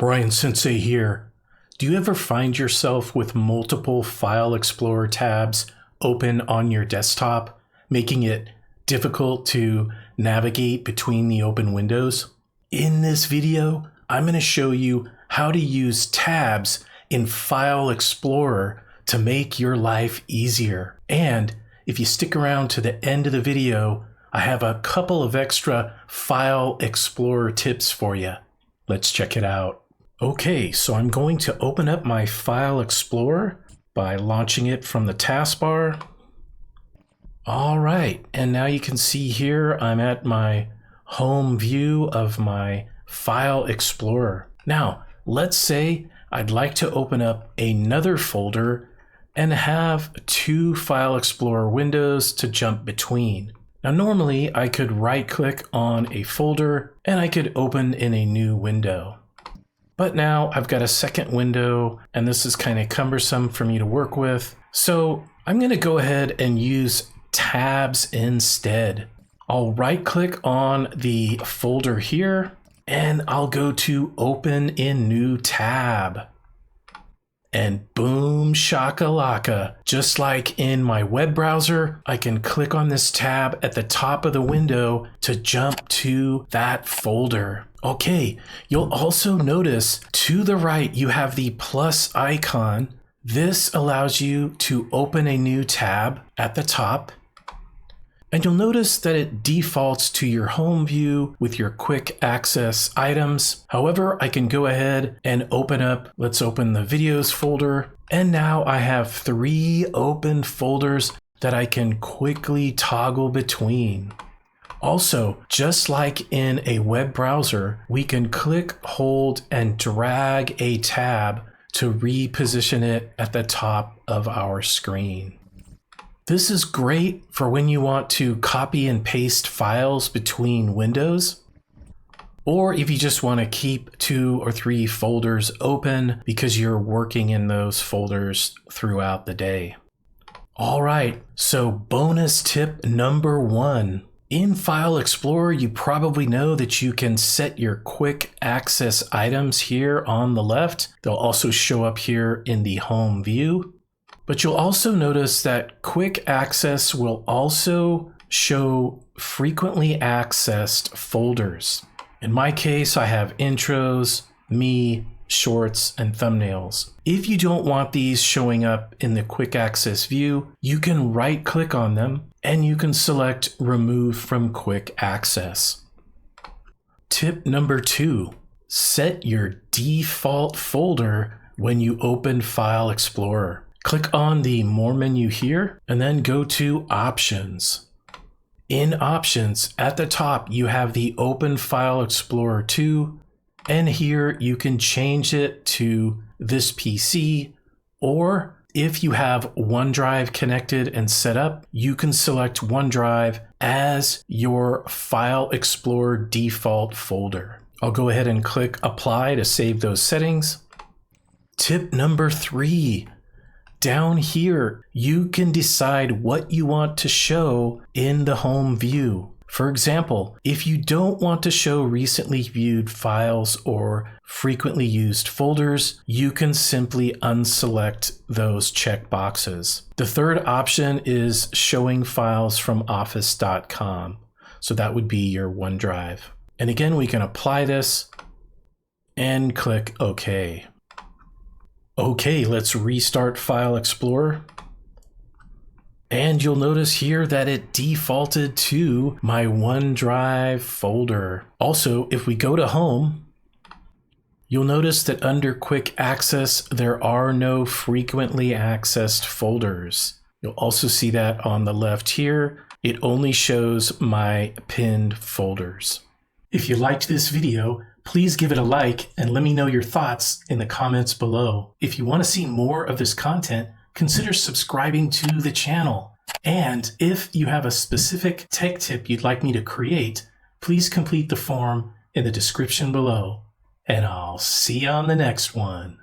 Brian Sensei here. Do you ever find yourself with multiple File Explorer tabs open on your desktop, making it difficult to navigate between the open windows? In this video, I'm going to show you how to use tabs in File Explorer to make your life easier. And if you stick around to the end of the video, I have a couple of extra File Explorer tips for you. Let's check it out. Okay, so I'm going to open up my File Explorer by launching it from the taskbar. All right, and now you can see here I'm at my home view of my File Explorer. Now, let's say I'd like to open up another folder and have two File Explorer windows to jump between. Now, normally I could right-click on a folder and I could open in a new window. But now I've got a second window and this is kind of cumbersome for me to work with. So I'm going to go ahead and use tabs instead. I'll right click on the folder here and I'll go to open in new tab. And boom shakalaka, just like in my web browser, I can click on this tab at the top of the window to jump to that folder. Okay, you'll also notice to the right you have the plus icon. This allows you to open a new tab at the top. And you'll notice that it defaults to your home view with your quick access items. However, I can go ahead and open up, let's open the videos folder. And now I have 3 open folders that I can quickly toggle between. Also, just like in a web browser, we can click, hold, and drag a tab to reposition it at the top of our screen. This is great for when you want to copy and paste files between windows, or if you just want to keep 2 or 3 folders open because you're working in those folders throughout the day. All right, so bonus tip number 1. In File Explorer, you probably know that you can set your quick access items here on the left. They'll also show up here in the home view. But you'll also notice that quick access will also show frequently accessed folders. In my case, I have intros, me, shorts, and thumbnails. If you don't want these showing up in the quick access view, you can right click on them and you can select remove from quick access. Tip number 2, set your default folder when you open File Explorer. Click on the More menu here and then go to Options. In Options, at the top, you have the Open File Explorer 2, and here you can change it to this PC, or if you have OneDrive connected and set up, you can select OneDrive as your File Explorer default folder. I'll go ahead and click Apply to save those settings. Tip number 3. Down here, you can decide what you want to show in the home view. For example, if you don't want to show recently viewed files or frequently used folders, you can simply unselect those checkboxes. The third option is showing files from office.com. So that would be your OneDrive. And again, we can apply this and click OK. Okay, let's restart File Explorer. And you'll notice here that it defaulted to my OneDrive folder. Also, if we go to Home, you'll notice that under Quick Access, there are no frequently accessed folders. You'll also see that on the left here. It only shows my pinned folders. If you liked this video, please give it a like and let me know your thoughts in the comments below. If you want to see more of this content, consider subscribing to the channel. And if you have a specific tech tip you'd like me to create, please complete the form in the description below. And I'll see you on the next one.